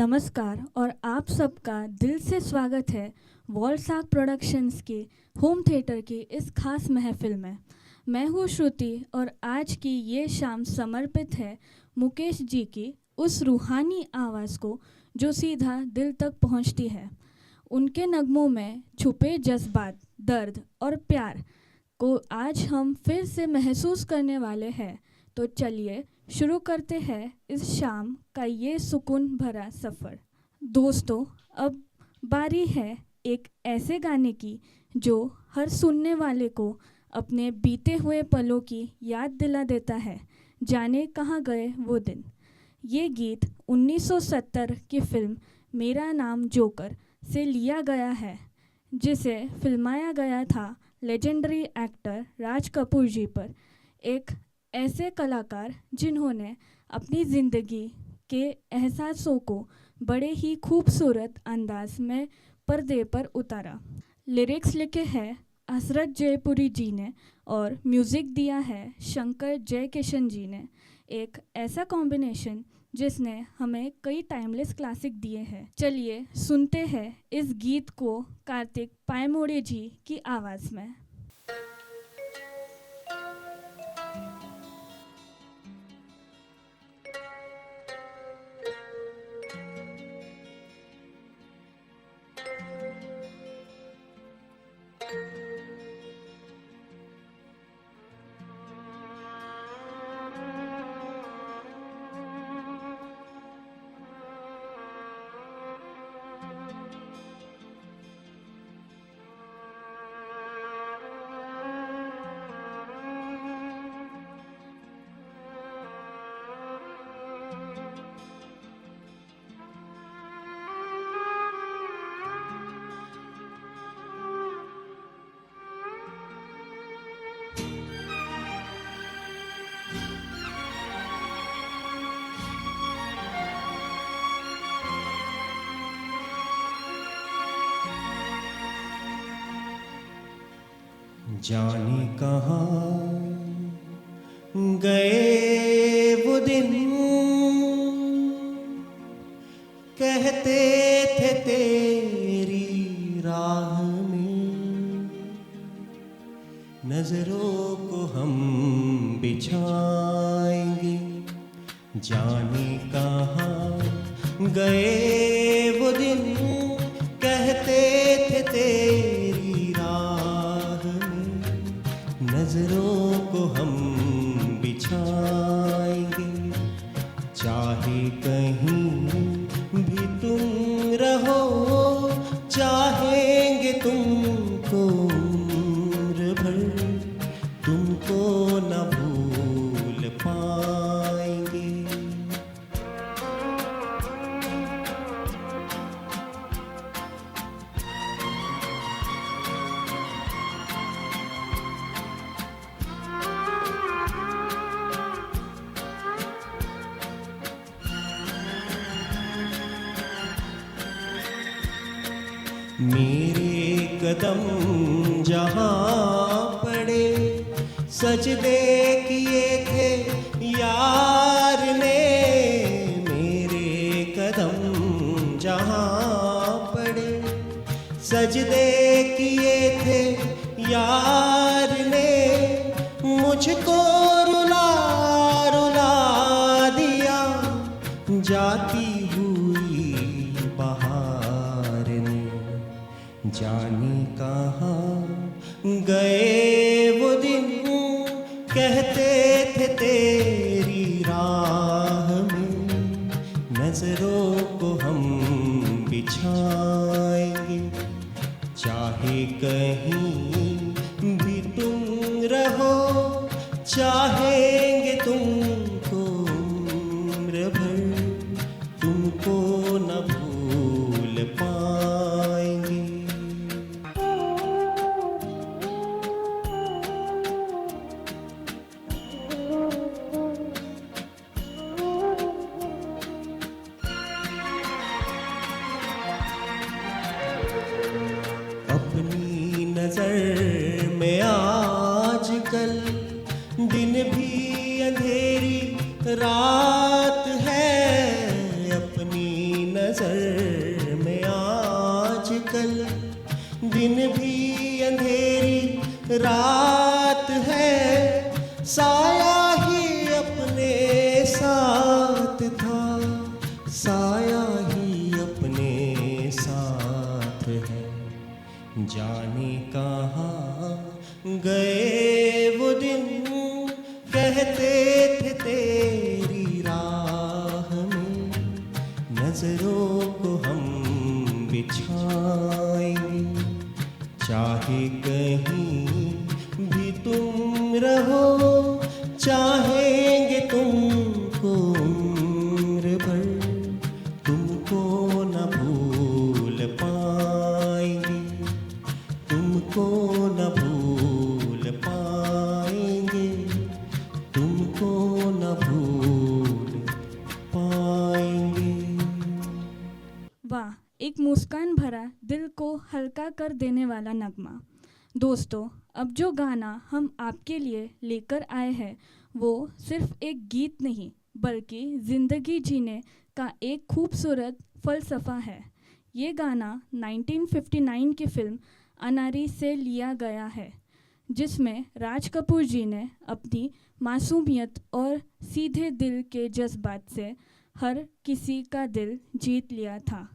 नमस्कार और आप सबका दिल से स्वागत है वॉलसाग प्रोडक्शंस के होम थिएटर की इस खास महफिल में। मैं हूँ श्रुति और आज की ये शाम समर्पित है मुकेश जी की उस रूहानी आवाज़ को जो सीधा दिल तक पहुँचती है। उनके नगमों में छुपे जज्बात, दर्द और प्यार को आज हम फिर से महसूस करने वाले हैं। तो चलिए शुरू करते हैं इस शाम का ये सुकून भरा सफ़र। दोस्तों, अब बारी है एक ऐसे गाने की जो हर सुनने वाले को अपने बीते हुए पलों की याद दिला देता है। जाने कहाँ गए वो दिन। ये गीत 1970 की फिल्म मेरा नाम जोकर से लिया गया है, जिसे फिल्माया गया था लेजेंडरी एक्टर राज कपूर जी पर, एक ऐसे कलाकार जिन्होंने अपनी ज़िंदगी के एहसासों को बड़े ही खूबसूरत अंदाज में पर्दे पर उतारा। लिरिक्स लिखे हैं हसरत जयपुरी जी ने और म्यूज़िक दिया है शंकर जयकिशन जी ने। एक ऐसा कॉम्बिनेशन जिसने हमें कई टाइमलेस क्लासिक दिए हैं। चलिए सुनते हैं इस गीत को कार्तिक पायमोड़े जी की आवाज़ में। जाने कहाँ गए वो दिन, कहते थे तेरी राह में नजरों को हम बिछाएंगे। जाने कहाँ गए वो दिन, कहते थे तेरी राह में नजरों को हम बिछाएंगे। चाहे कहीं भी तुम रहो, चाहेंगे तुमको उम्र भर, तुमको न भूल पाएंगे। मेरे कदम जहाँ पड़े, सजदे किए थे यार ने। मेरे कदम जहाँ पड़े, सजदे किए थे यार ने। मुझको रुला रुला दिया जाती हुई बहार ने। जाने कहाँ गए वो दिन, कहते थे तेरी राह में नजरों को हम बिछाएंगे। चाहे कहीं भी तुम रहो, चाहेंगे तुमको उम्र भर, तुमको न भूल पाएंगे। अपनी नजर में आजकल दिन भी अंधेरी रात है। अपनी नजर नजर में आजकल, दिन भी अंधेरी रात है, साया ही अपने साथ था, साया ही अपने साथ है। जाने कहाँ गए वो दिन, कहते थे तेरी राह में, नजरों को हम बिछाएंगे, चाहे कहीं भी तुम रहो, चाहेंगे तुमको उम्र भर, तुमको न भूल पाएंगे, तुमको न भूल पाएंगे, तुमको न भूल पाएंगे। वाह, एक मुस्कान भरा दिल को हल्का कर देने वाला नगमा। दोस्तों, अब जो गाना हम आपके लिए लेकर आए हैं वो सिर्फ एक गीत नहीं बल्कि ज़िंदगी जीने का एक खूबसूरत फ़लसफ़ा है। ये गाना 1959 की फिल्म अनारी से लिया गया है, जिसमें राज कपूर जी ने अपनी मासूमियत और सीधे दिल के जज्बात से हर किसी का दिल जीत लिया था।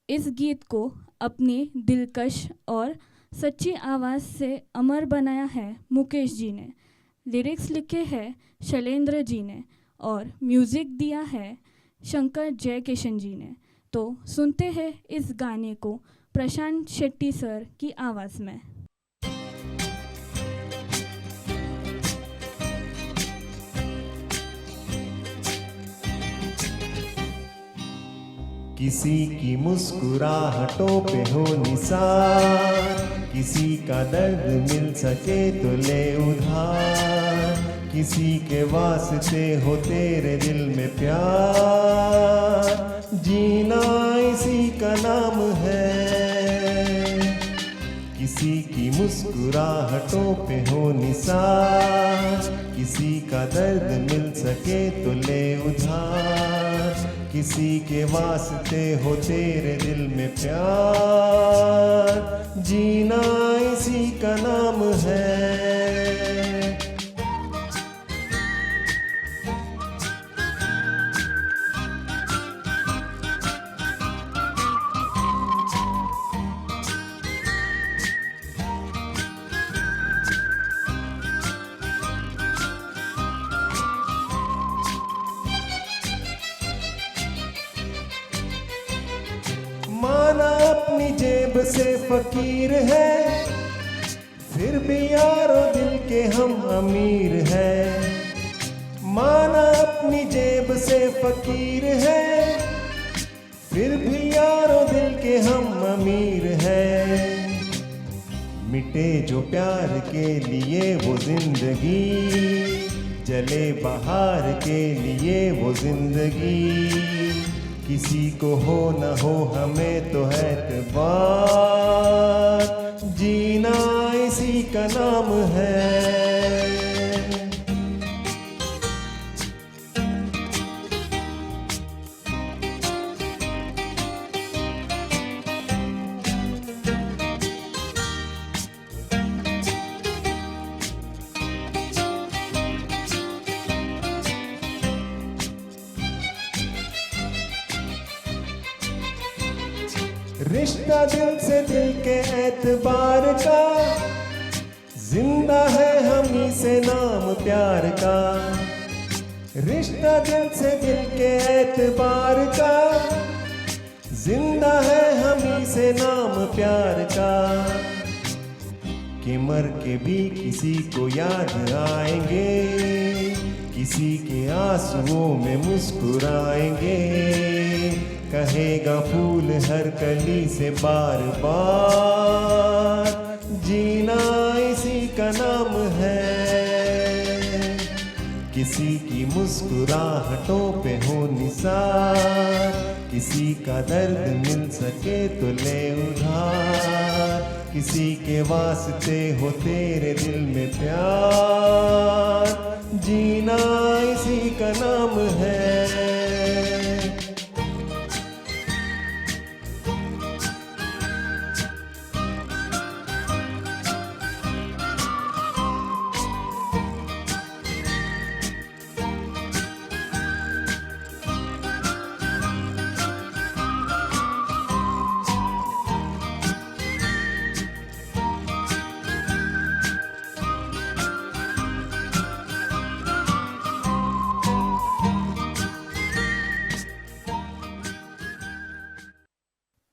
इस गीत को अपनी दिलकश और सच्ची आवाज़ से अमर बनाया है मुकेश जी ने, लिरिक्स लिखे हैं शैलेंद्र जी ने और म्यूज़िक दिया है शंकर जयकिशन जी ने। तो सुनते हैं इस गाने को प्रशांत शेट्टी सर की आवाज़ में। किसी की मुस्कुराहटों पे हो निसार, किसी का दर्द मिल सके तो ले उधार, किसी के वास्ते हो तेरे दिल में प्यार, जीना इसी का नाम है। किसी की मुस्कुराहटों पे हो निसार, किसी का दर्द मिल सके तो ले उधार, किसी के वास्ते हो तेरे दिल में प्यार, जीना इसी का नाम है। माना अपनी जेब से फकीर है, फिर भी यारो दिल के हम अमीर है। माना अपनी जेब से फकीर है, फिर भी यारो दिल के हम अमीर है। मिटे जो प्यार के लिए वो जिंदगी, जले बहार के लिए वो जिंदगी, किसी को हो न हो हमें तो है एतबार, जीना इसी का नाम है। रिश्ता दिल से दिल के एतबार का, जिंदा है हम ही से नाम प्यार का। रिश्ता दिल से दिल के एतबार का, जिंदा है हम ही से नाम प्यार का। कि मर के भी किसी को याद आएंगे, किसी के आंसुओं में मुस्कुराएंगे, कहेगा फूल हर कली से बार बार, जीना इसी का नाम है। किसी की मुस्कुराहटों पे हो निसार, किसी का दर्द मिल सके तो ले उधार, किसी के वास्ते हो तेरे दिल में प्यार, जीना इसी का नाम है।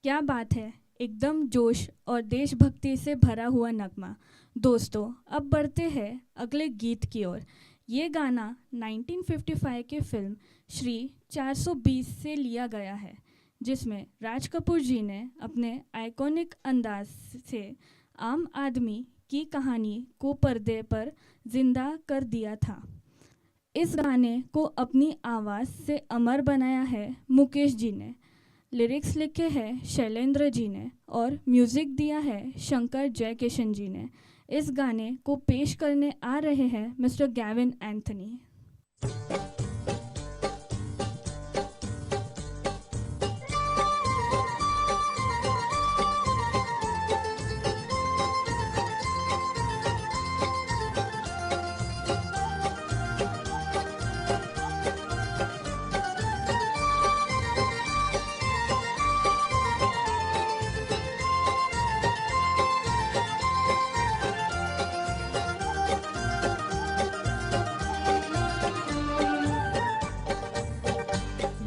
क्या बात है, एकदम जोश और देशभक्ति से भरा हुआ नगमा। दोस्तों, अब बढ़ते हैं अगले गीत की ओर। ये गाना 1955 की फिल्म श्री 420 से लिया गया है, जिसमें राज कपूर जी ने अपने आइकॉनिक अंदाज से आम आदमी की कहानी को पर्दे पर जिंदा कर दिया था। इस गाने को अपनी आवाज़ से अमर बनाया है मुकेश जी ने, लिरिक्स लिखे हैं शैलेंद्र जी ने और म्यूज़िक दिया है शंकर जयकिशन जी ने। इस गाने को पेश करने आ रहे हैं मिस्टर गैविन एंथनी।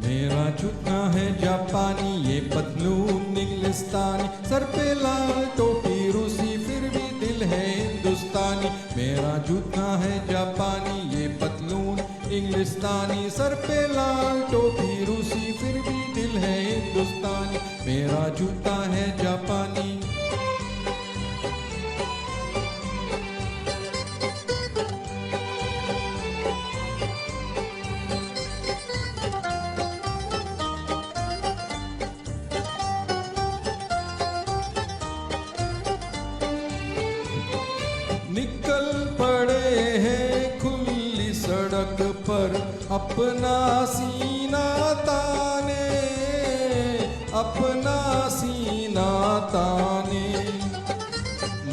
मेरा जूता है जापानी, ये पतलून इंग्लिस्तानी, सर पे लाल टोपी रूसी, फिर भी दिल है हिंदुस्तानी। मेरा जूता है जापानी, ये पतलून इंग्लिस्तानी, सर पे लाल टोपी रूसी, फिर भी दिल है हिंदुस्तानी। मेरा जूता है जापानी। निकल पड़े हैं खुली सड़क पर अपना सीना ताने, अपना सीना ताने।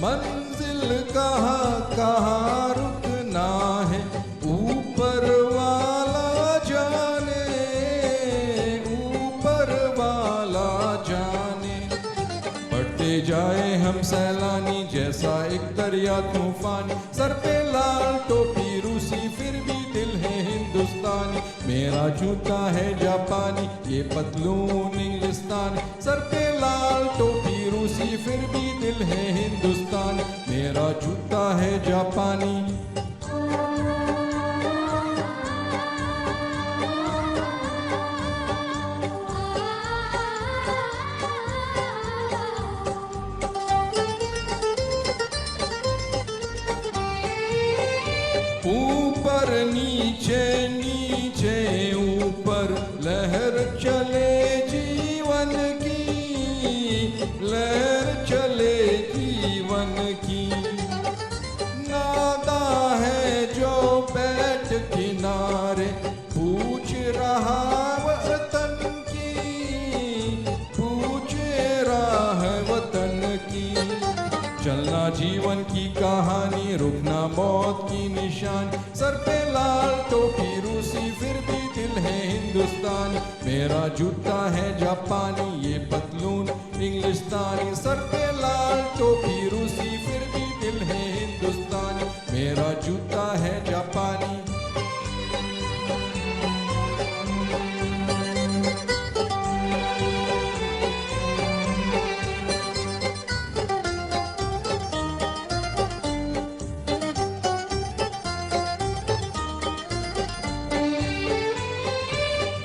मंजिल कहाँ कहाँ रुकना है, ऊपर वाला जाने, ऊपर वाला जाने। बढ़ते जाए हम सैलानी जैसा एक दरिया तूफानी, सर पे लाल टोपी रूसी, फिर भी दिल है हिंदुस्तानी। मेरा जूता है जापानी, ये पतलून इंग्लिस्तानी, सर पे लाल टोपी रूसी, फिर भी दिल है हिंदुस्तानी। मेरा जूता है जापानी। ऊपर नीचे नीचे ऊपर लहर चले जीवन की, लहर चले जीवन की। नादा है जो बैठ किनारे पूछ रहा वतन की, पूछ रहा है वतन की। चलना जीवन की कहानी, रुकना मौत की निशानी, सर पे लाल टोपी रूसी, फिर भी दिल है हिंदुस्तानी। मेरा जूता है जापानी, ये पतलून इंग्लिस्तानी, सर पे लाल टोपी रूसी, फिर भी दिल है हिंदुस्तानी। मेरा जूता है जापानी।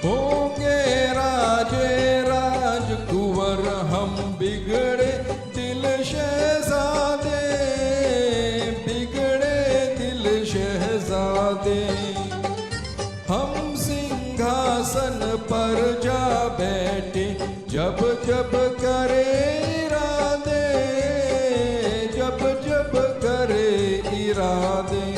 होंगे राजे राजकुंवर हम बिगड़े दिल शहजादे, बिगड़े दिल शहजादे। हम सिंहासन पर जा बैठे जब जब करे इरादे, जब जब करे इरादे।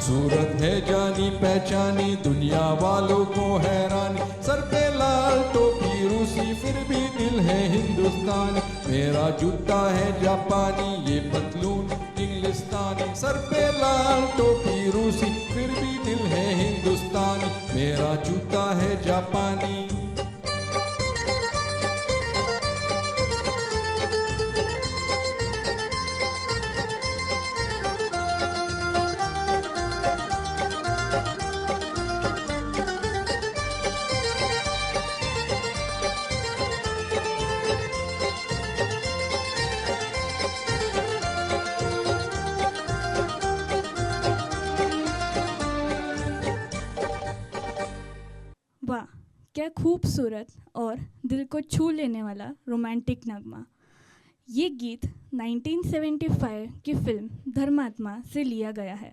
सूरत है जानी पहचानी, दुनिया वालों को हैरानी, सर पे लाल टोपी रूसी, फिर भी दिल है हिंदुस्तानी। मेरा जूता है जापानी, ये पतलून इंग्लिस्तानी, सर पे लाल टोपी रूसी, फिर भी दिल है हिंदुस्तानी। मेरा जूता है जापानी। है खूबसूरत और दिल को छू लेने वाला रोमांटिक नगमा। ये गीत 1975 की फिल्म धर्मात्मा से लिया गया है,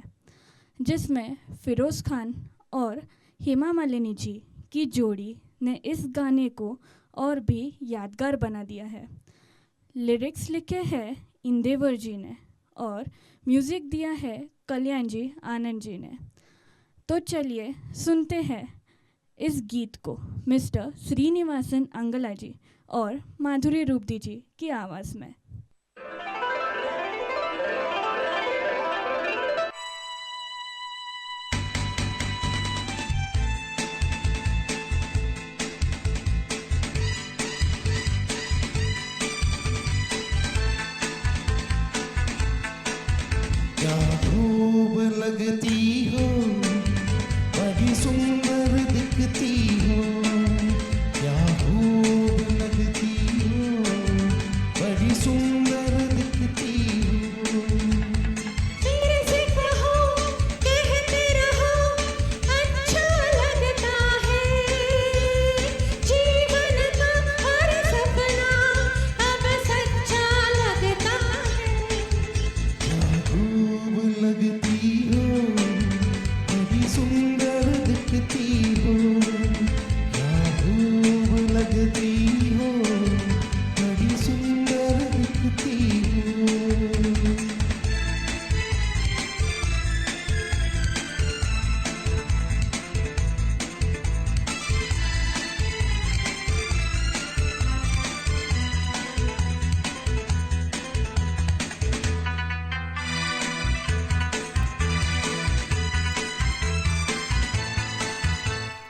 जिसमें फिरोज़ खान और हेमा मालिनी जी की जोड़ी ने इस गाने को और भी यादगार बना दिया है। लिरिक्स लिखे हैं इंदेवर जी ने और म्यूज़िक दिया है कल्याण जी आनंद जी ने। तो चलिए सुनते हैं इस गीत को मिस्टर श्रीनिवासन अंगला जी और माधुरी रूपदी जी की आवाज़ में। क्या खूब लगती हो, बड़ी सुंदर दिखती हो। क्या खूब लगती हो, बड़ी सुंदर दिखती हो। फिर से कहो, कहते रहो, अच्छा लगता है। जीवन का हर सपना अब सच्चा लगता है। क्या खूब लगती हो, बड़ी सुंदर दिखती हो। क्या खूब लगती हो, बड़ी सुंदर दिखती हो।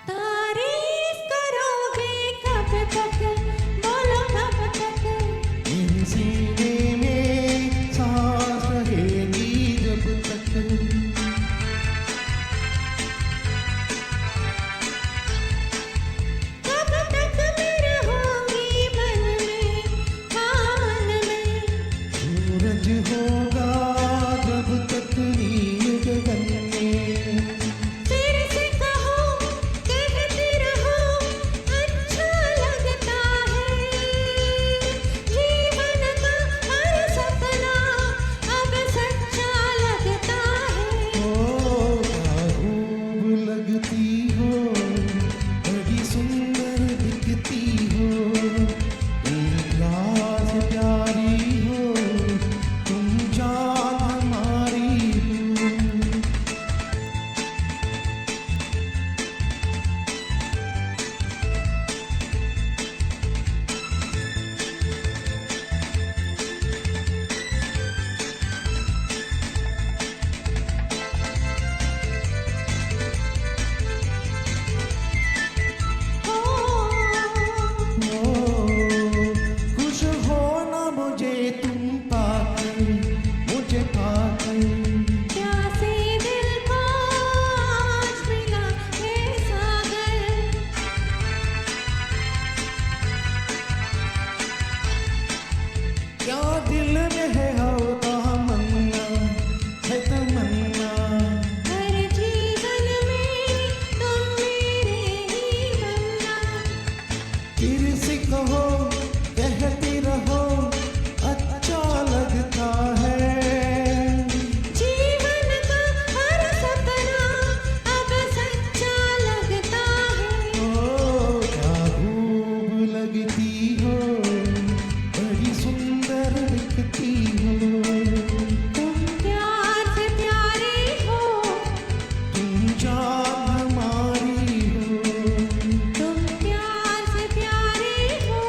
तारीफ करोगे कब तक, बोलो कब तक। मेरे सीने में सांस रहेगी जब तक। कब तक मैं रहूंगी मन में, हाँ मन में। सूरज होगा जब तक नील गगन में। फिर से कहो, कहते रहो, अच्छा लगता है। जीवन का हर सपना अब सच्चा लगता है। ओ क्या खूब लगती हो, बड़ी सुंदर दिखती हो। तुम प्यास प्यारी हो, तुम जान हमारी हो। खुश होना मुझे तुम पाकर, मुझे पाकर। प्यासे दिल को आज मिला है सागर। क्या दिल में है तमन्ना, है तमन्ना। हर जीवन में तुम मेरे ही बनना। फिर से कहो, कहते रहो, अच्छा लगता है। जीवन का हर सपना अब सच्चा लगता है। ओ क्या खूब लगती हो, बड़ी सुंदर दिखती हो। तुम प्यार से प्यारे हो, तुम जान हमारी हो। तुम प्यार से प्यारे हो।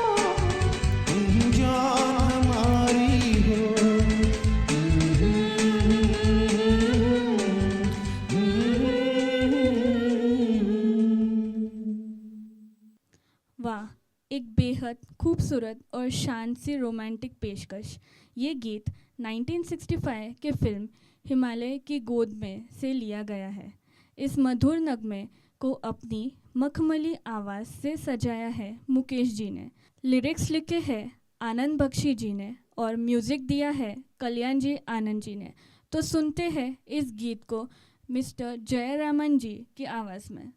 तुम जान हमारी हो। वाह, एक बेहद खूबसूरत और शांत सी रोमांटिक पेशकश। ये गीत 1965 के फिल्म हिमालय की गोद में से लिया गया है। इस मधुर नगमे को अपनी मखमली आवाज़ से सजाया है मुकेश जी ने। लिरिक्स लिखे हैं आनंद बख्शी जी ने और म्यूज़िक दिया है कल्याण जी आनंद जी ने। तो सुनते हैं इस गीत को मिस्टर जयरामन जी की आवाज़ में।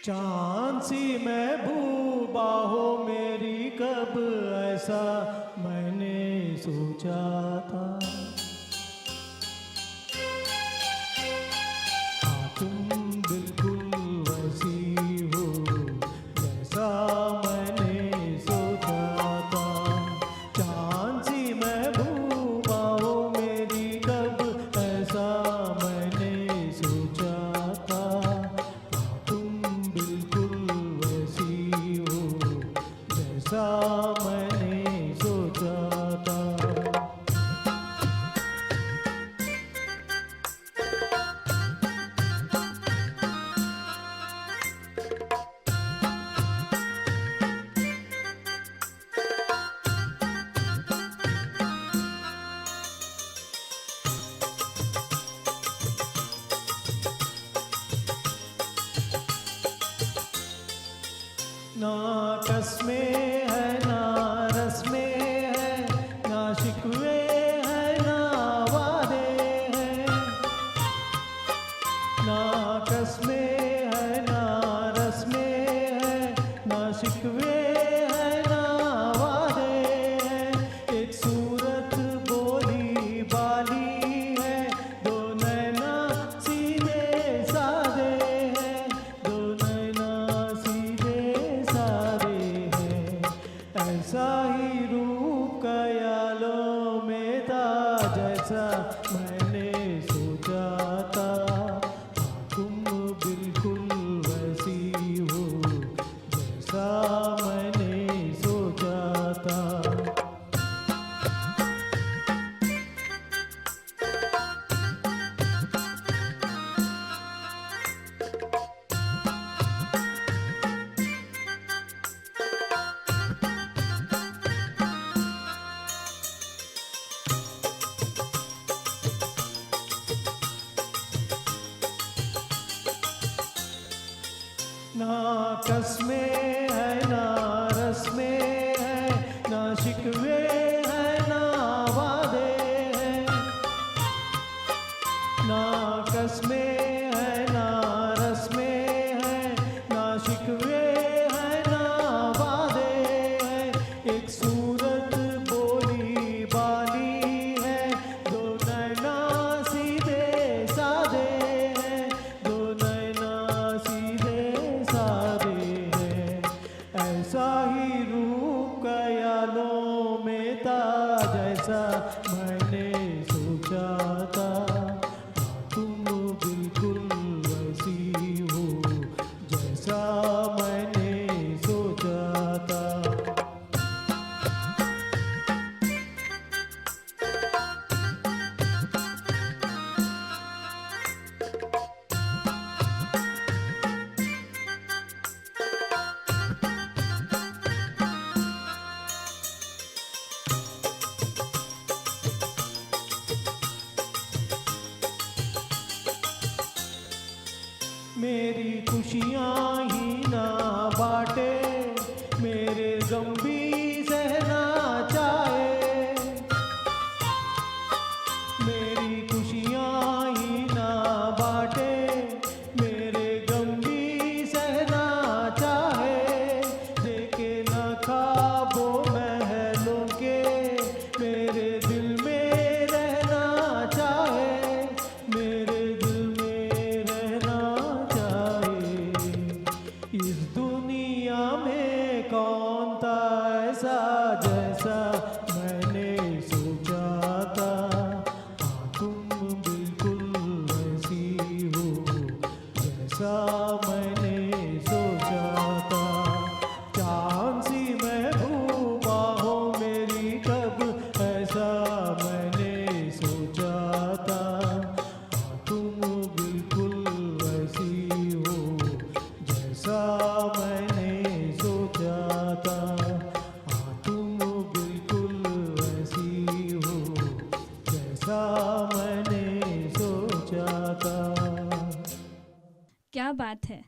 चांद सी महबूबा हो मेरी, कब ऐसा मैंने सोचा था। हाँ, तुम बिल्कुल वैसी हो जैसा मैंने सोचा था। चांद सी महबूबा हो मेरी, कब ऐसा मैंने सोचा था। हाँ, तुम बिल्कुल वैसी हो जैसा मैंने सोचा था। ना कस्में है ना रस्में है, ना शिकवे है ना वादे हैं। ना कस्में है ना रस्में है, ना शिकवे है ना वादे हैं। एक सूरत बोली बाली है, दो नैना सीधे सादे हैं, दो नैना सीधे सादे हैं। ऐसा ही रूप ख्यालों में था जैसा मैंने सोचा था। हाँ, तुम बिल्कुल वैसी हो जैसा मैंने सोचा था। ना कस्में है ना रस्में है, ना शिकवे है ना वादे हैं। ना कस्में है ना रस्में है, ना शिकवे है ना वादे हैं। एक सूरत बोली बाली है, दो नैना सीधे सादे हैं, दो नैना सीधे सादे हैं। ऐसा ही रूप ख्यालों में था जैसा मैंने सोचा था। हाँ, तुम बिल्कुल वैसी हो जैसा मैंने सोचा था। मेरी खुशियाँ ही ना बाटे, मेरे गम भी सहना चाहे। मेरी खुशियाँ ही ना बाटे, मेरे गम भी सहना चाहे। देखे ना ख्वाबों महलों के, मेरे दिल में रहना चाहे, मेरे दिल में रहना चाहे। इस दुनिया में कौन था ऐसा जैसा मैंने सोचा था। हाँ, तुम बिल्कुल वैसी हो जैसा मैंने सोचा था। चांद सी महबूबा हो मेरी, कब ऐसा मैंने सोचा था। हाँ, तुम बिल्कुल वैसी हो जैसा मैंने सोचा था। हाँ, तुम बिल्कुल वैसी हो जैसा मैंने सोचा था। क्या बात है।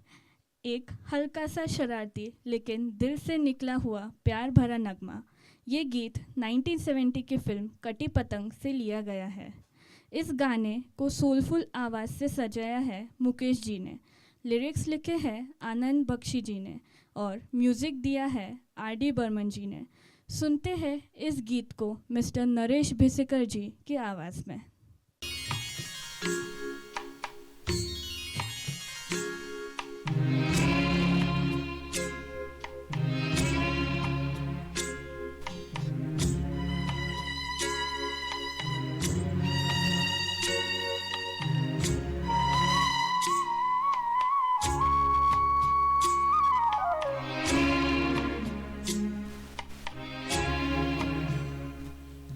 एक हल्का सा शरारती लेकिन दिल से निकला हुआ प्यार भरा नगमा। ये गीत 1970 की फिल्म कटी पतंग से लिया गया है। इस गाने को सोलफुल आवाज़ से सजाया है मुकेश जी ने। लिरिक्स लिखे हैं आनंद बख्शी जी ने और म्यूज़िक दिया है आर.डी. बर्मन जी ने। सुनते हैं इस गीत को मिस्टर नरेश भिसेकर जी की आवाज़ में।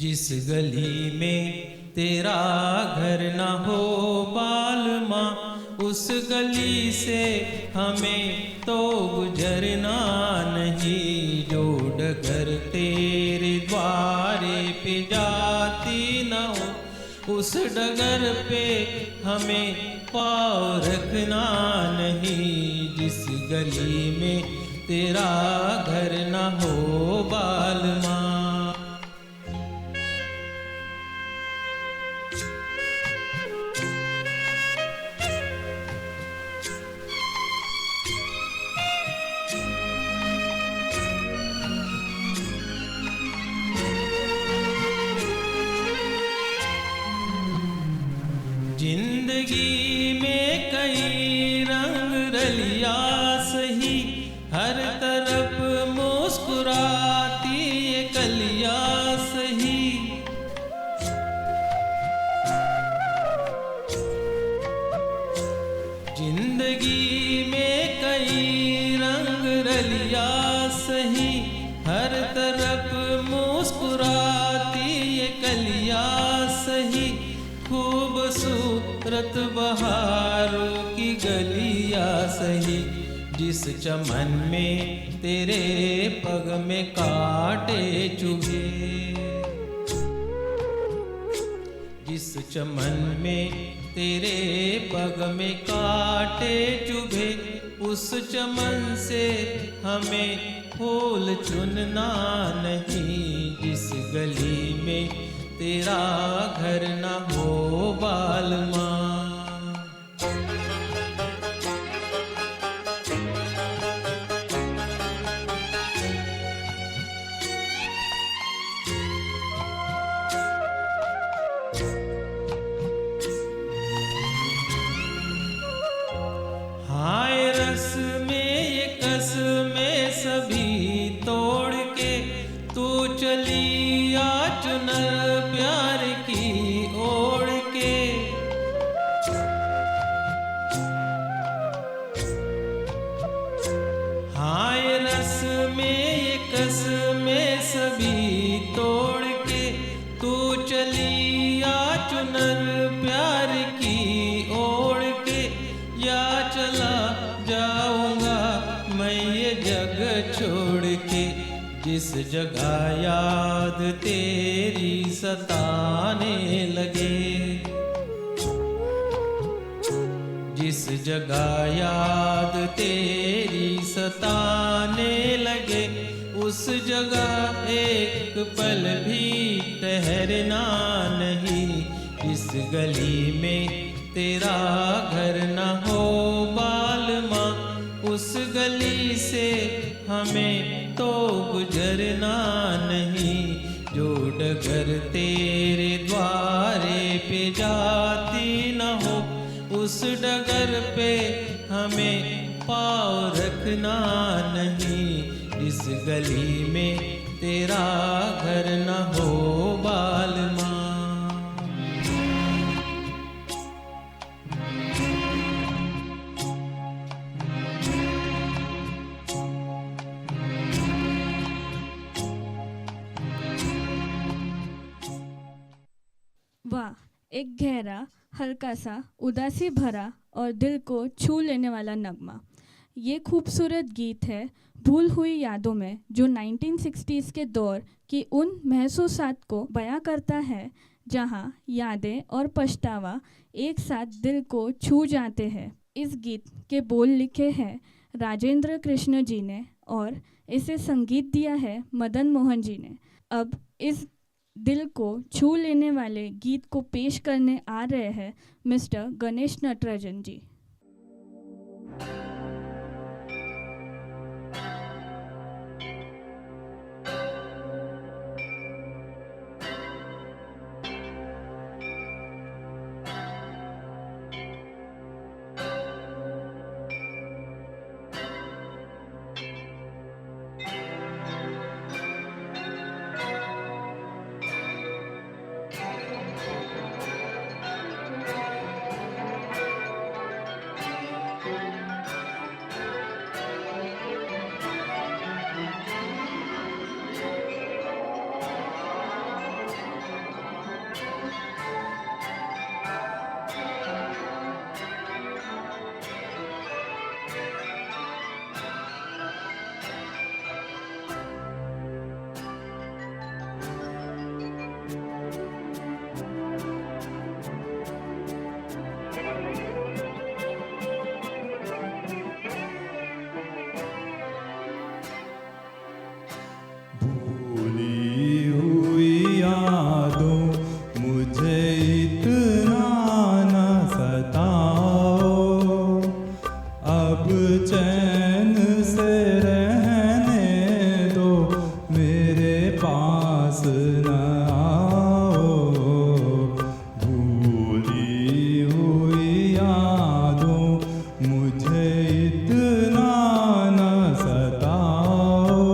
जिस गली में तेरा घर न हो बालमा, उस गली से हमें तो गुजरना नहीं। जो डगर तेरे द्वारे पे जाती न हो, उस डगर पे हमें पाँव रखना नहीं। जिस गली में तेरा घर न हो बालमा। जिंदगी में कई रंग रलिया सही, हर तरफ मुस्कुराती ये कलिया सही। जिंदगी में कई रंग रलिया सही, हर तरफ मुस्कुराती ये कलिया सही। खूबसूरत बहारों की गलियां सही, जिस चमन में तेरे पग में कांटे चुभे। जिस चमन में तेरे पग में कांटे चुभे, उस चमन से हमें फूल चुनना नहीं। जिस गली में तेरा घर न हो बालमा। हाय रस में ये कस में सभी तोड़ के, तू चली आ चुनर प्यार की ओढ़ के। हाय रस में ये कस में सभी तोड़ के, तू चली आ चुनर प्यार की ओढ़ के। या चला जाऊंगा मैं ये जग छोड़ के, जिस जगह याद तेरी सताने लगे। जिस जगह याद तेरी सताने लगे, उस जगह एक पल भी ठहरना नहीं। जिस गली में तेरा घर न हो बालमा, उस गली से हमें तो गुजरना नहीं। जो डगर तेरे द्वारे पे जाती न हो, उस डगर पे हमें पाँव रखना नहीं। इस गली में तेरा घर न हो बालमा। वाह, एक गहरा, हल्का सा, उदासी भरा और दिल को छू लेने वाला नगमा। ये खूबसूरत गीत है भूल हुई यादों में, जो 1960s के दौर की उन महसूसात को बयां करता है जहां यादें और पछतावा एक साथ दिल को छू जाते हैं। इस गीत के बोल लिखे हैं राजेंद्र कृष्ण जी ने और इसे संगीत दिया है मदन मोहन जी ने। अब इस दिल को छू लेने वाले गीत को पेश करने आ रहे हैं मिस्टर गणेश नटराजन जी। अब चैन से रहने दो, मेरे पास न आओ। भूली हुई यादों मुझे इतना न सताओ।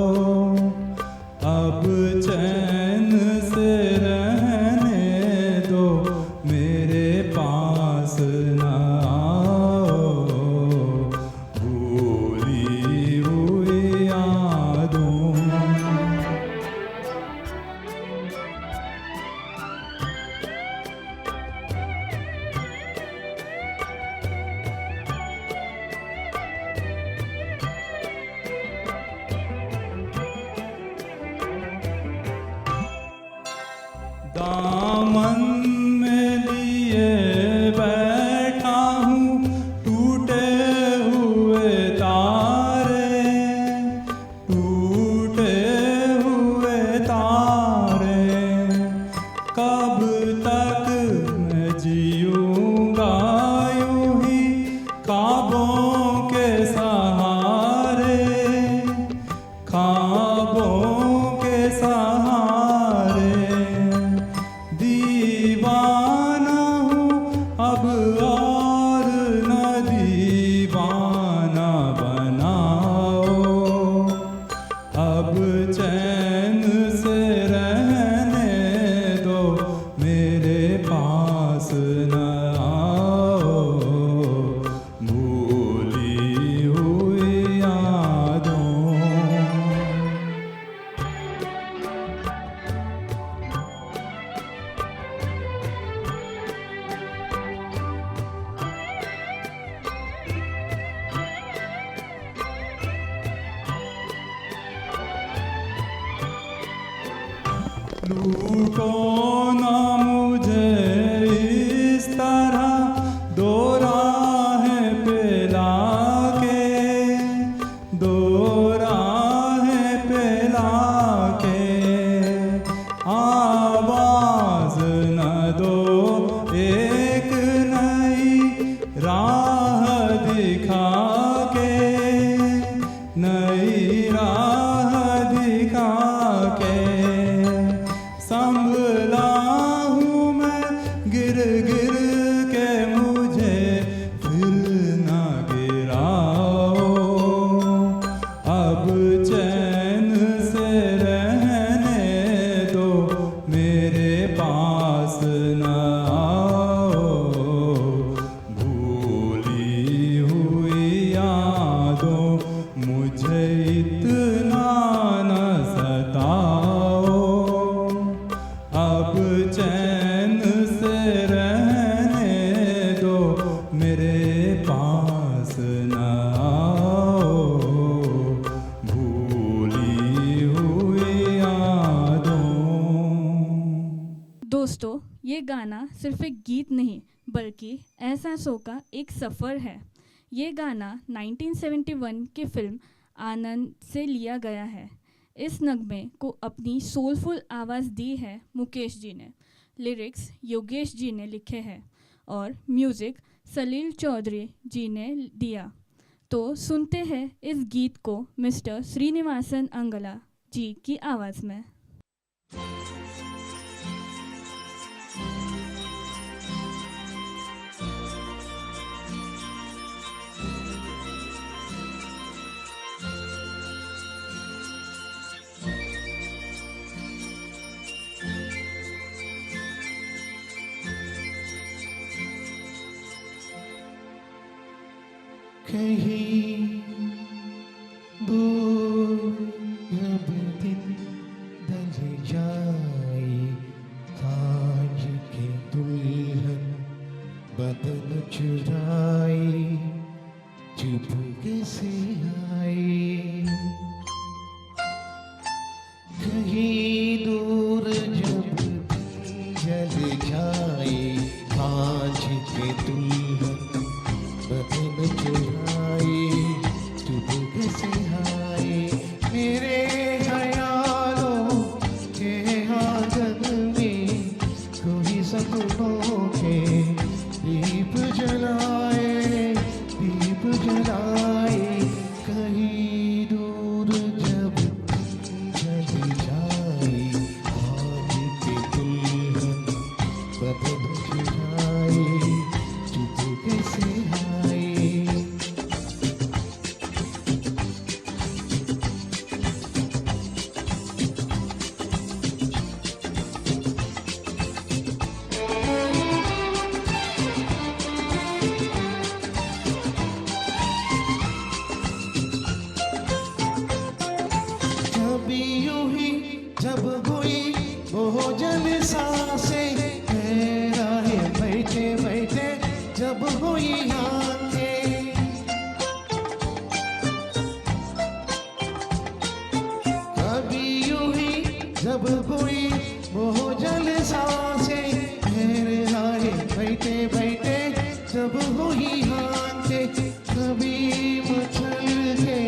अब चैन से रहने दो, मेरे पास न आओ। भूली हुई यादों। दामन में लिए बैठा हूँ टूटे हुए तारे, टूटे हुए तारे। कब तक मैं जीऊँगा यूं ही ख्वाबों के सहारे, ख्वाबों के सहारे। दीवाना हूँ अब और न दीवाना बनाओ। अब चैन से रहने दो, मेरे पास न आओ। भूली हुई यादों। लूटो ना मुझे इस तरह दो राहें पे लाके, दो राहें पे लाके। आवाज न दो एक नई राह दिखा के, नई राह दिखा के। संभला हूँ मैं गिर गिर के, मुझे फिर ना गिराओ। अब चैन से रहने दो, मेरे पास न आओ। भूली हुई यादों मुझे इतना न सताओ। अब चैन से रहने दो, मेरे पास न आओ। भूली हुई यादों। दोस्तों, ये गाना सिर्फ एक गीत नहीं बल्कि एहसासों का एक सफ़र है। ये गाना 1971 की फिल्म आनंद से लिया गया है। इस नगमे को अपनी सोलफुल आवाज़ दी है मुकेश जी ने, लिरिक्स योगेश जी ने लिखे हैं और म्यूज़िक सलील चौधरी जी ने दिया। तो सुनते हैं इस गीत को मिस्टर श्रीनिवासन अंगला जी की आवाज़ में। कहीं दूर रब दिन ढल जाए, ताज के दुल्हन बदन चुराए, चुपके से आए। कहीं दूर जब दिन जल जाए, ताज के दुल्हन बदन चुराए, चुपके से आए। मेरे ख्यालों के आंगन में कोई सपनों के दीप जलाए, दीप जलाए। कब हुई वो जल सांसें ठहरे आए बैठे बैठे जब हुई हाथे कभी मचल के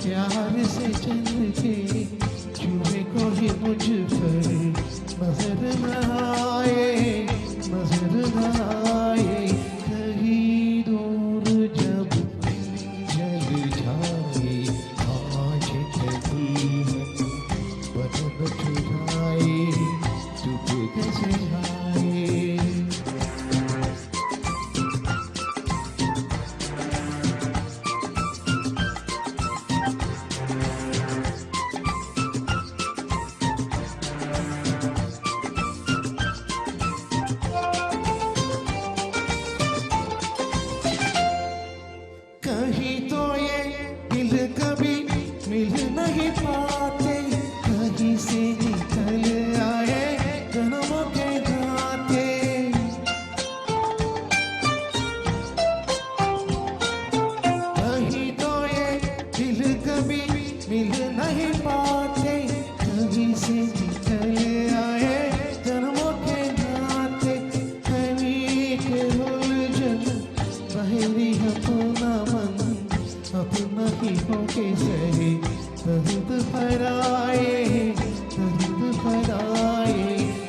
प्यार से चल के छुए कोई मुझ पर नजर न आए नजर न आए कहीं दूर जब जल जाए आज के दुल्हन बदन चुराए चुप कैसे आए कहीं तो ये दिल कभी मिल नहीं पाते कहीं से निकल आए जन्मों के गाते कहीं तो ये दिल कभी मिल नहीं पाते कहीं से निकल आए जन्मों के गाते कहीं के उलझन बहरी अपना मन अपना ही हो के सही दर्द भराए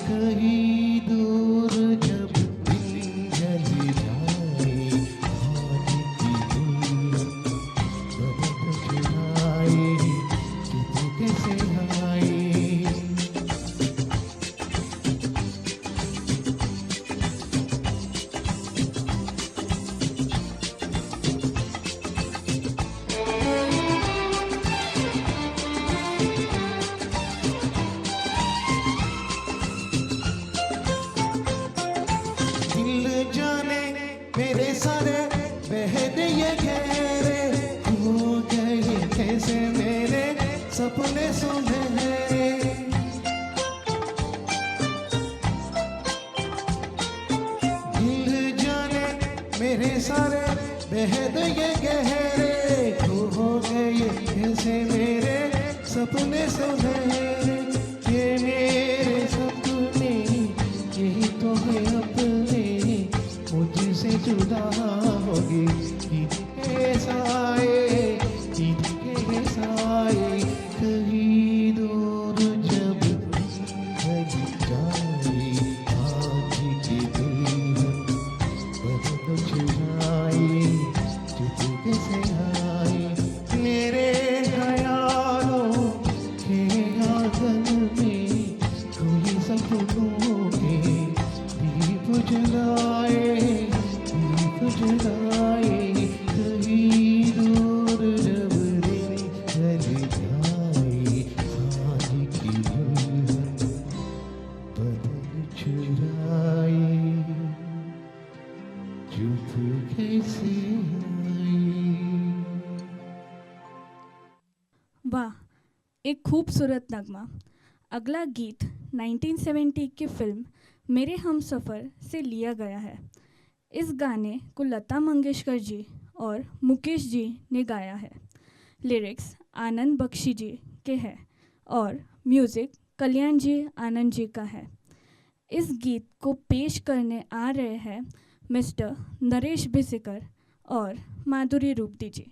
कहीं दूर जब दिल जल जाए आज की दुल्हन बदन चुराए चित कैसे आए दिल जाने मेरे सारे बहन ये गहरे हो गए कैसे मेरे सपने सुनहरे दिल जाने मेरे सारे बहन ये गहरे हो गए कैसे मेरे सपने सुनहरे ये मेरे सपने यही तो है अपने मुझसे जुदा होगी इनके साए कहीं दूर जब जल जाए आज की दुल्हन बदन चुराए चित कैसे आए मेरे ख्यालों के आंगन में कोई सपनों के दीप जलाए कहीं दूर जब दिल जल जाए आज की दुल्हन बदन चुराए चुप कैसे आए वाह, एक खूबसूरत नगमा। अगला गीत 1970 की फिल्म मेरे हमसफ़र से लिया गया है। इस गाने को लता मंगेशकर जी और मुकेश जी ने गाया है। लिरिक्स आनंद बख्शी जी के हैं और म्यूज़िक कल्याण जी आनंद जी का है। इस गीत को पेश करने आ रहे हैं मिस्टर नरेश भिसिकर और माधुरी रूपदी जी।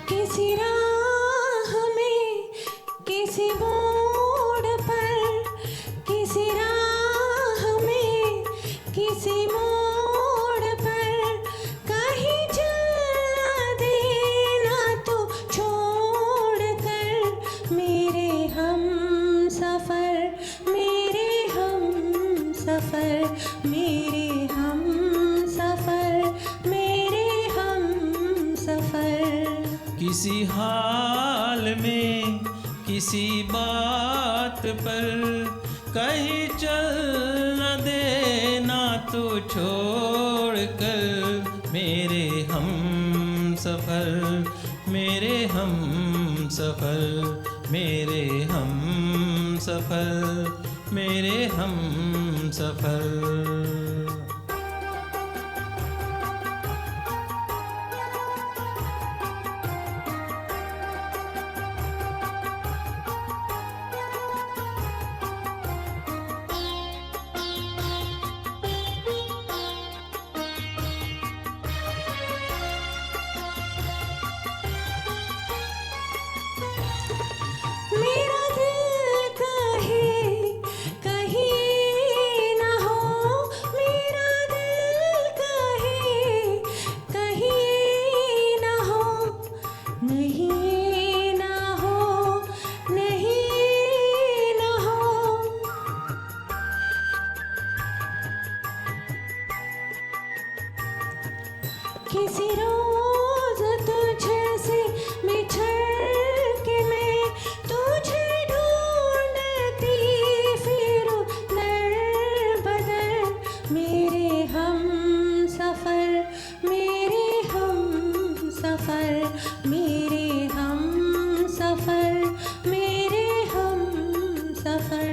किसी राह में किसी मोड़ पर किसी राह में किसी मोड़ पर कहीं चला देना तो छोड़ कर मेरे हम सफर। किसी हाल में किसी बात पर कहीं चल न देना तू छोड़ कर मेरे हम सफर, मेरे हम सफर, मेरे हम सफर, मेरे हम सफर। मेरा दिल कहे कहीं न हो, मेरा दिल कहे कहीं न हो, नहीं न हो, नहीं न हो। किसी रोज तुझसे बिछड़ के मैं तुझे ढूंढती फिरूं दर बदर मेरे हम सफर, मेरे हम सफर, मेरे हम सफर, मेरे हम सफर।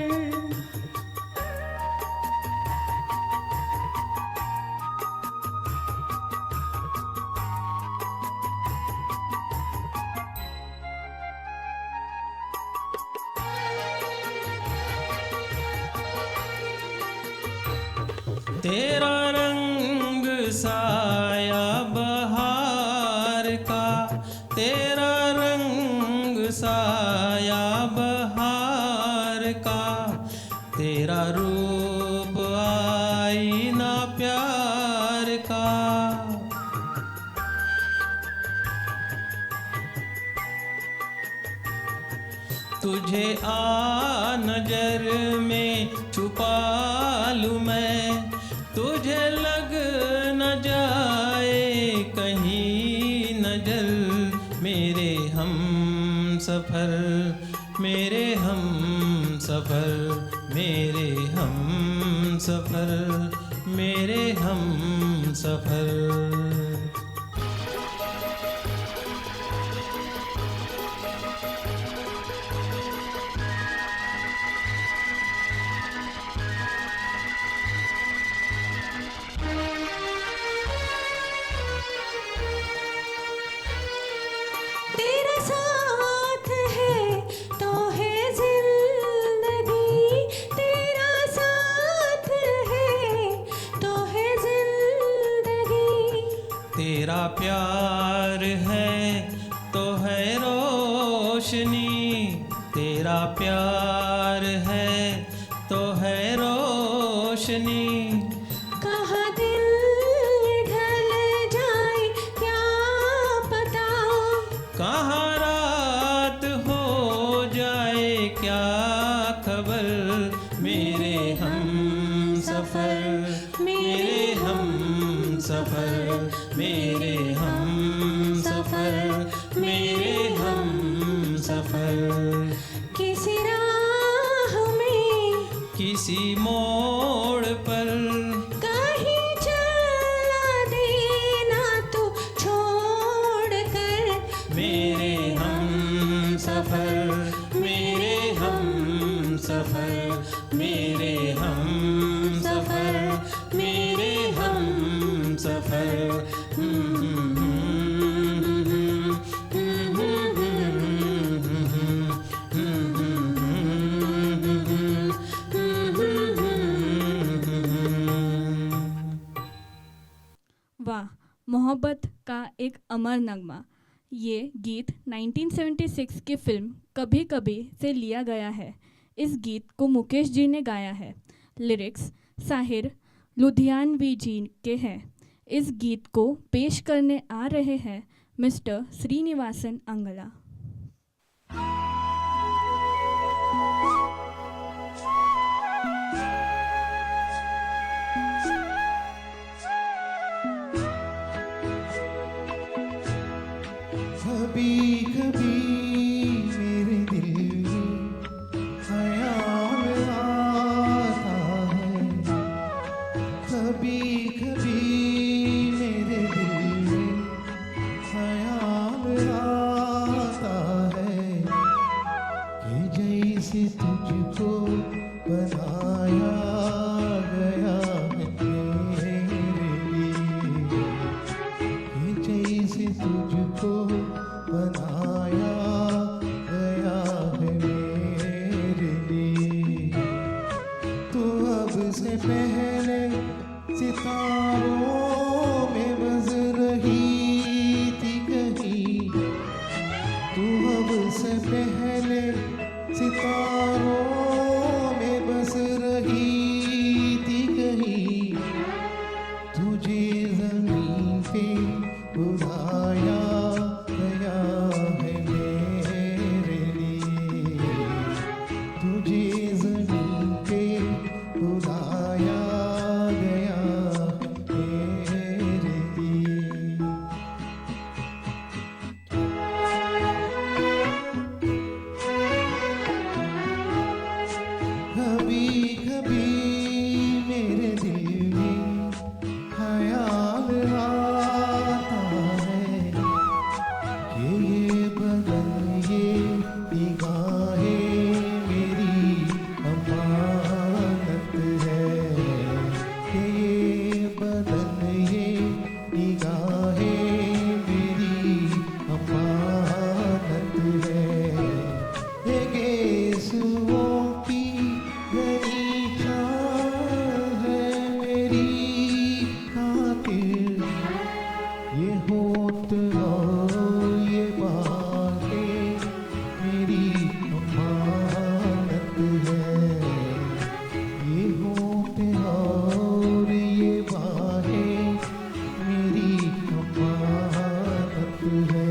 तेरा रंग साया बहार का, तेरा रंग साया बहार का, तेरा रूप आईना प्यार का। तुझे आ नजर में छुपा लूं मैं, तुझे लग न जाए कहीं नजर मेरे हम सफर, मेरे हम सफर, मेरे हम सफर, मेरे हम सफर। तेरा साथ है तो है जिंदगी, तेरा साथ है तो है जिंदगी। तेरा प्यार है तो है रोशनी, तेरा प्यार है तो है रोशनी। कहाँ दिल ढल जाए क्या पता, कहाँ रात हो जाए क्या खबर मेरे हम सफर, मेरे हम सफर, मेरे हम सफर, मेरे हम सफर। किसी राह में किसी मोड़ पर कहीं चला देना तू छोड़ कर मेरे हम सफर, मेरे हम सफर, मेरे हम सफर, मेरे हम सफर। वाह, मोहब्बत का एक अमर नगमा। ये गीत 1976 की फिल्म कभी कभी से लिया गया है। इस गीत को मुकेश जी ने गाया है। लिरिक्स साहिर लुधियानवी जी के हैं। इस गीत को पेश करने आ रहे हैं मिस्टर श्रीनिवासन अंगला। कभी कभी मेरे दिल में ख्याल आता है, कभी कभी मेरे दिल में ख्याल आता है कि जैसे तुझको बनाया गया है मेरे लिए, कि जैसे तुझको बनाया गया है मेरे लिए। तू अब से पहले सितारों में बज रही थी कहीं, तू अब से पहले सितारों में बस रही थी कहीं, तुझे जमीन पे बुलाया गया है मेरे लिए, तुझे जमीन पे बुलाया गया है मेरे लिए। कभी कभी मेरे दिल में ख्याल आता है कि ये बदन ये निगाहें मेरी अमानत है, कि ये बदन ये निगाहें मेरी अमानत है, ये गेसुओं की घनी चाह है मेरी खातिर, ये होठ और ये बातें मेरी अमानत है, ये होठ और ये बातें मेरी अमानत है।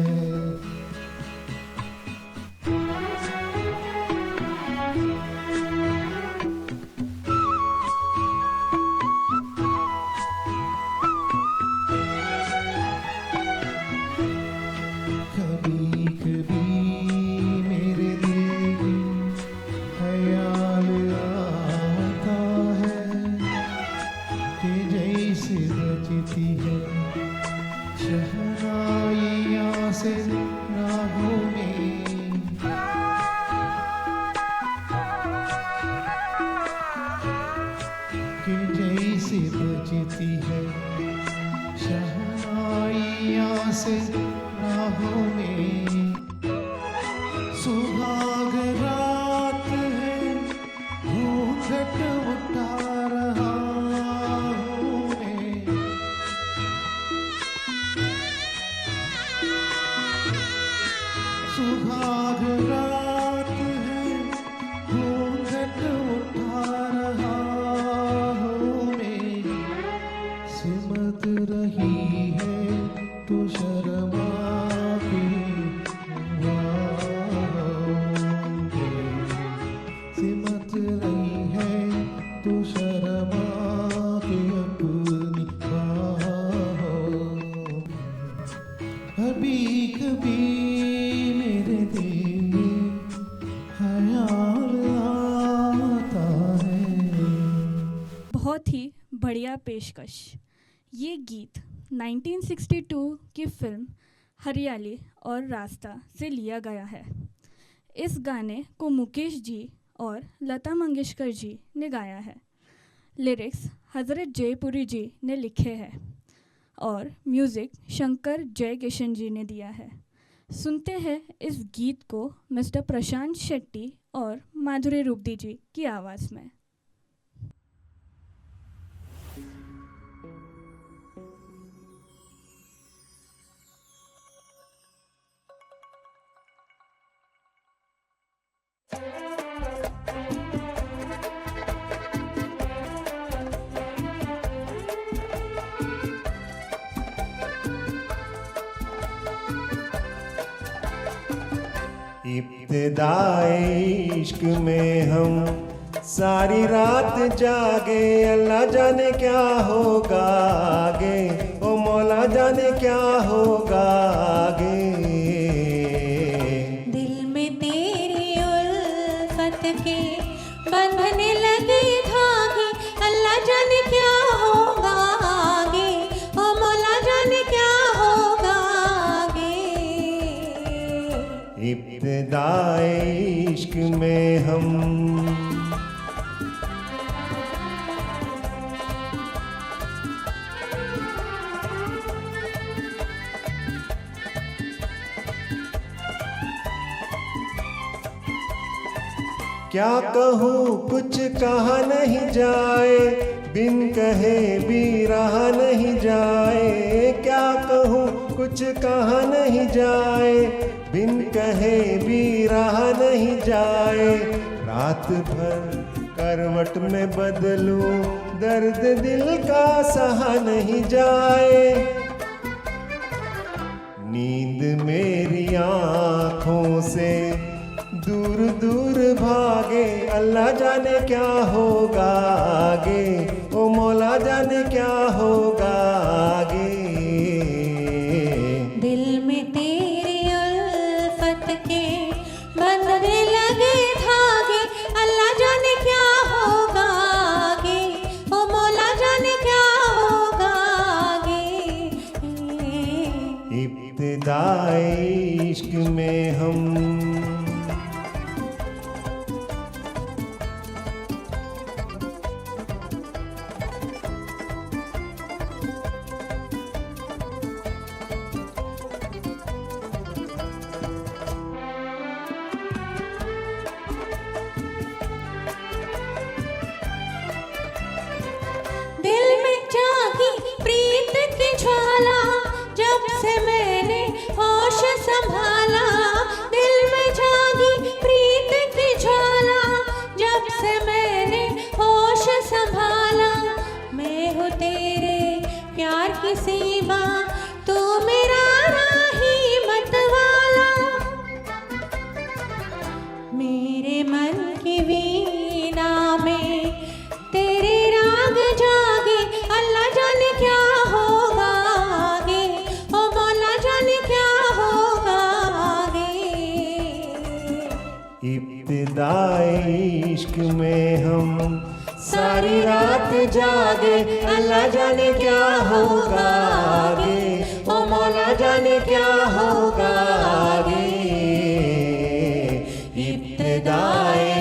कभी कभी मेरे दिल में ख्याल आता है कि जैसे बजती है शहनाइयाँ से राहों में, कि जैसे बजती है शहनाइयाँ से राहों में। सुहाग रात है घूंघट उठा रहा हूँ मैं, सुहाग रात है घूंघट उठा रहा हूँ मैं, सिमट रही है तू शर्मा के सिमट रही है तू शर्मा के अपनी बाहों में। कभी कभी मेरे दिल में ख्याल आता है। बहुत ही बढ़िया पेशकश। ये गीत 1962 की फिल्म हरियाली और रास्ता से लिया गया है। इस गाने को मुकेश जी और लता मंगेशकर जी ने गाया है। लिरिक्स हज़रत जयपुरी जी ने लिखे हैं और म्यूज़िक शंकर जयकिशन जी ने दिया है। सुनते हैं इस गीत को मिस्टर प्रशांत शेट्टी और माधुरी रूपदी जी की आवाज़ में। इब्तिदाए इश्क में हम सारी रात जागे, अल्लाह जाने क्या होगा आगे, ओ मौला जाने क्या होगा आगे। इब्तिदाए इश्क में हम। क्या कहूँ कुछ कहा नहीं जाए, बिन कहे भी रहा नहीं जाए। क्या कहूँ कुछ कहा नहीं जाए, बिन कहे भी रहा नहीं जाए। रात भर करवट में बदलूं, दर्द दिल का सहा नहीं जाए। नींद मेरी आँखों से दूर दूर भागे, अल्लाह जाने क्या होगा आगे, ओ मौला जाने क्या होगा आगे। दिल में तेरी उल्फत के बंधने लगे धागे, अल्लाह जाने क्या होगा आगे, ओ मौला जाने क्या होगा आगे। इब्तिदाए इश्क में हम। दिल में जागी प्रीत की ज्वाला, जब से मैंने होश संभाला। दिल में जागी प्रीत की ज्वाला, जब से मैंने होश संभाला। मैं हूँ तेरे प्यार की सीमा, तू मेरा राही मतवाला। मेरे मन की वीणा में तेरे राग जागे, अल्लाह जाने क्या होगा आगे, ओ मौला जाने क्या होगा आगे। इब्तिदाए इश्क में हम सारी रात जागे, अल्लाह जाने क्या होगा आगे, ओ मौला जाने क्या होगा आगे। इब्तिदाए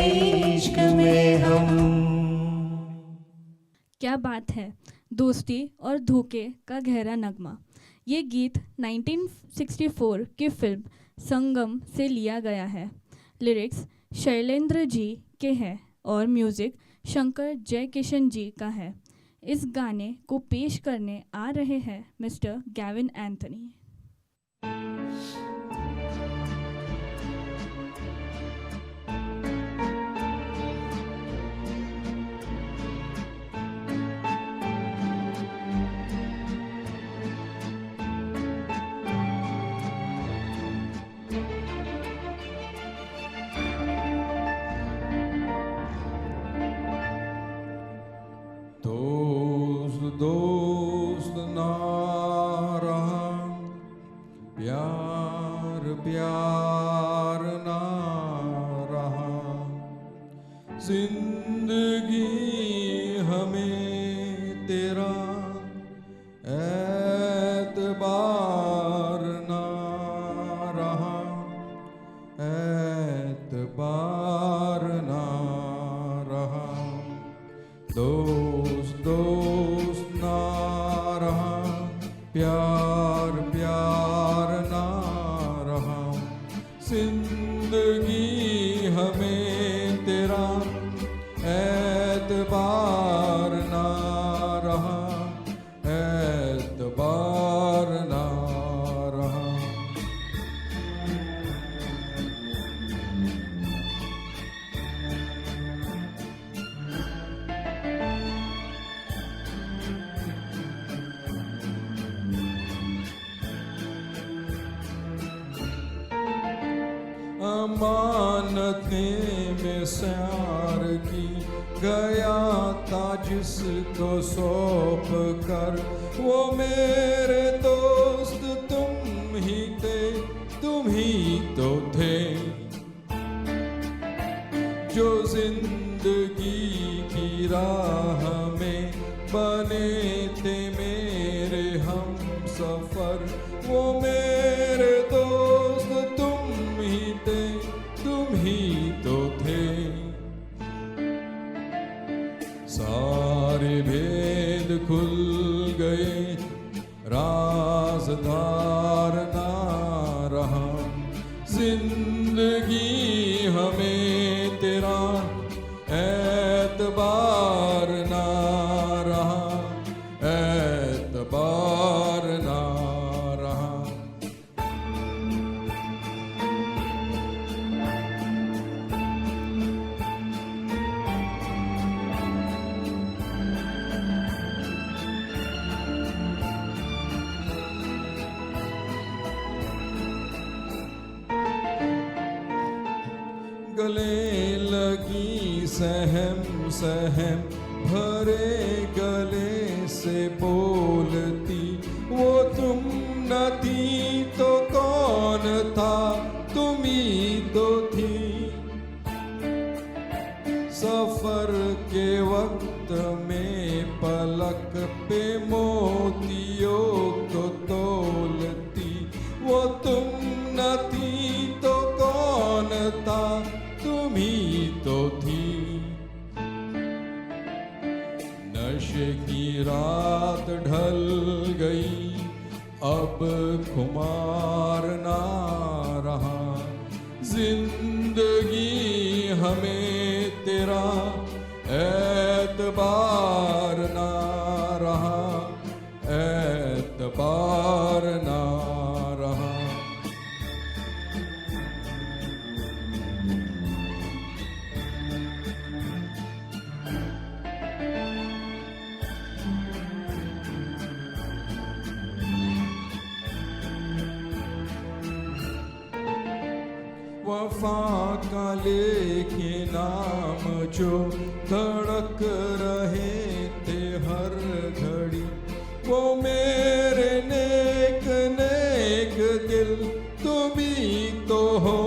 इश्क में हम। क्या बात है, दोस्ती और धोखे का गहरा नगमा। ये गीत 1964 की फिल्म संगम से लिया गया है। लिरिक्स शैलेंद्र जी के हैं और म्यूज़िक शंकर जयकिशन जी का है। इस गाने को पेश करने आ रहे हैं मिस्टर गैविन एंथनी। दोस्त ना रहा, प्यार प्यार ना रहा। जिंदगी हमें तेरा एतबार ना रहा, एतबार ना रहा। दोस्त दोस्त ना रहा, प्यार प्यार ना रहा। जिंदगी हमें तेरा एतबार ना रहा, एतबार ना रहा। अमानते में स्यार की गया था जिसको सौंप कर, वो मेरे दोस्त तुम ही थे, तुम ही तो थे। जो जिंदगी की राह में बने थे मेरे हम सफर, वो मेरे दोस्त तुम ही जिंदगी हमें तेरा एतबार ना रहा, एतबार ना रहा। गले लगी सहम सहम भरे गले से बोलती, वो तुम न थी तो कौन था, तुम ही तो थी। सफर के वक्त में पलक पे मोतियों को तोलती, वो तुम न थी तो कौन था, तुम ही तो थी। नशे की रात ढल गई, अब खुमार ना रहा। जिंदगी हमें तेरा एतबार ना रहा, एतबार ना रहा। वफा का लेके नाम जो धड़क रहे थे हर घड़ी, वो मेरे नेक नेक दिल तुम ही तो हो।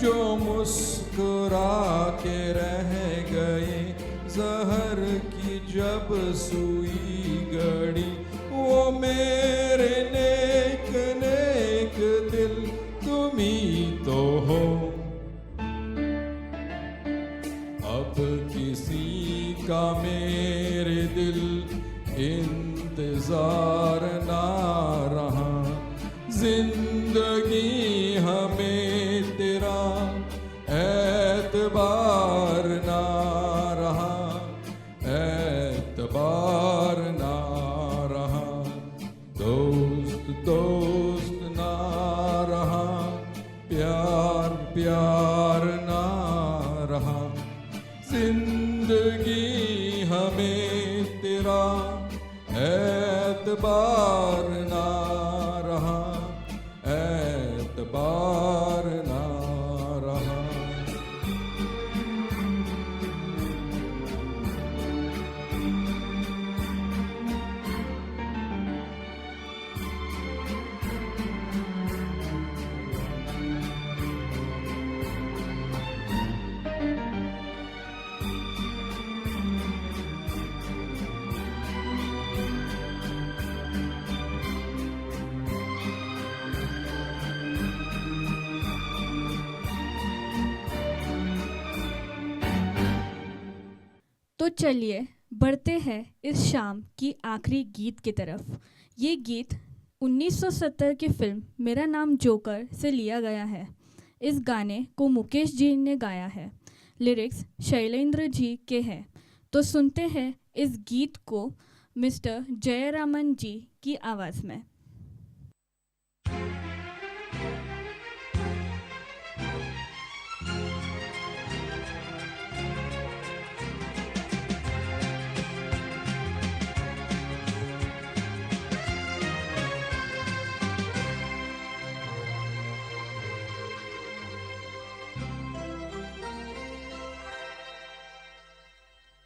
जो मुस्कुरा के रह गए जहर की जब सुई गड़ी, वो मेरे नेक नेक दिल तुम ही तो हो। अब किसी का मेरे दिल इंतजार ना रहा। जिंदगी हमें तेरा एतबार ना रहा, एतबार ना रहा। दोस्त दोस्त ना रहा, प्यार प्यार ना रहा। जिंदगी हमें तेरा एतबार ना रहा, एतबार ना रहा। तो चलिए बढ़ते हैं इस शाम की आखिरी गीत की तरफ। ये गीत 1970 की फिल्म मेरा नाम जोकर से लिया गया है। इस गाने को मुकेश जी ने गाया है, लिरिक्स शैलेंद्र जी के हैं। तो सुनते हैं इस गीत को मिस्टर जयरामन जी की आवाज़ में।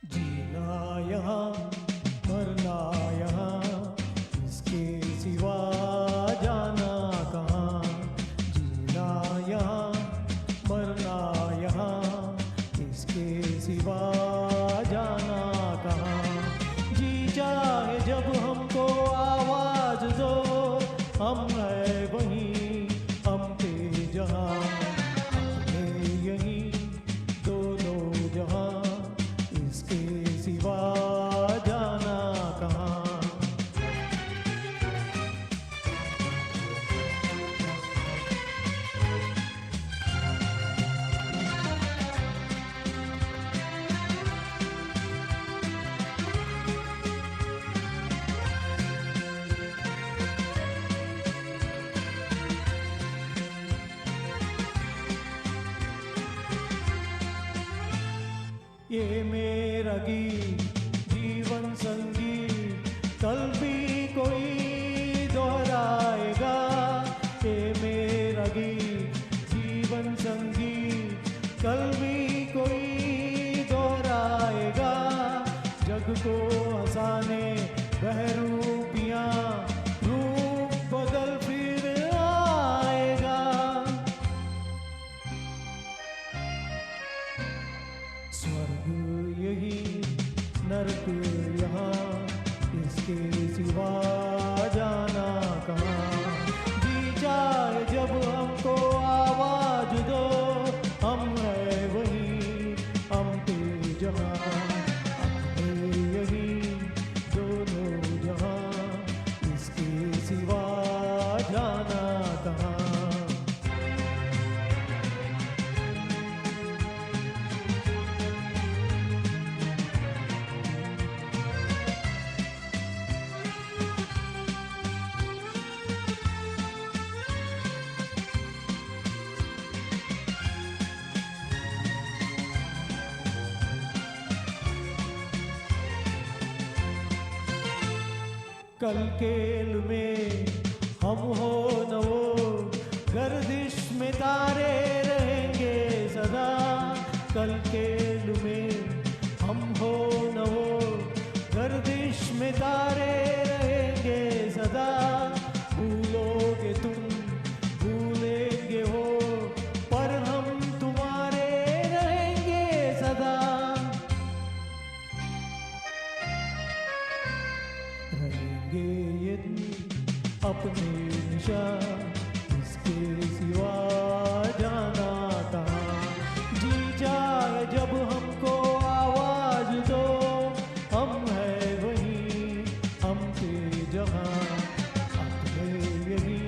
जीना यहाँ मरना यहाँ, इसके सिवा ये मेरा गीत जीवन संगीत कल भी कोई दोहराएगा। ये मेरा गीत जीवन संगीत कल भी कोई दोहराएगा। जग को हंसाने बहरूपियाँ रूप बदल फिर आएगा। स्वर्ग यही नरक यहाँ, इसके सिवा जाना कहाँ। जी जाए जब हमको आवाज दो, हम है वही हम पे जहाँ। हम है यही दोनों जहाँ, इसके सिवा जाना कहाँ। कल केल में हम हो न वो, गर्दिश में तारे रहेंगे सदा। कल केल में हम हो न वो, गर्दिश में तारे रहेंगे सदा। भूलोगे तुम भूलेंगे हो, पर हम तुम्हारे रहेंगे सदा। रहेंगे यदि अपने निशान, इसके सिवा जाना कहाँ। जी जाए जब हमको आवाज दो, हम है वही हम पे जहाँ। अपने यही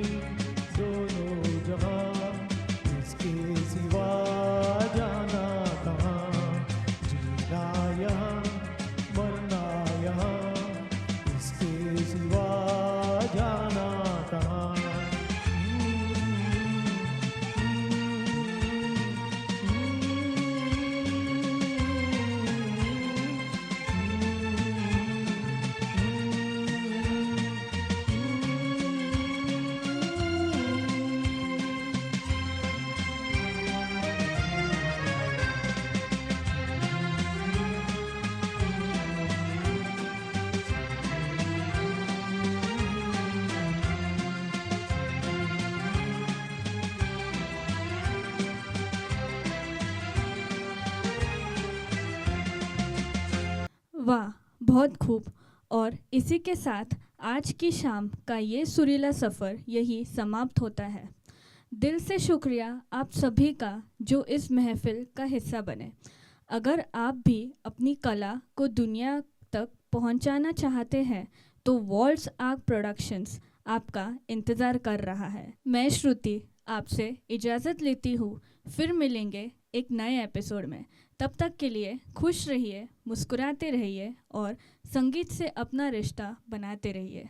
दोनों जहाँ, इसके सिवा जाना कहाँ। जीना यहाँ मरना यहाँ, इसके सिवा जाना कहाँ। वाह, बहुत खूब। और इसी के साथ आज की शाम का ये सुरीला सफ़र यही समाप्त होता है। दिल से शुक्रिया आप सभी का जो इस महफिल का हिस्सा बने। अगर आप भी अपनी कला को दुनिया तक पहुंचाना चाहते हैं तो वॉल्स आर्क प्रोडक्शंस आपका इंतज़ार कर रहा है। मैं श्रुति आपसे इजाज़त लेती हूँ। फिर मिलेंगे एक नए एपिसोड में। तब तक के लिए खुश रहिए, मुस्कुराते रहिए और संगीत से अपना रिश्ता बनाते रहिए।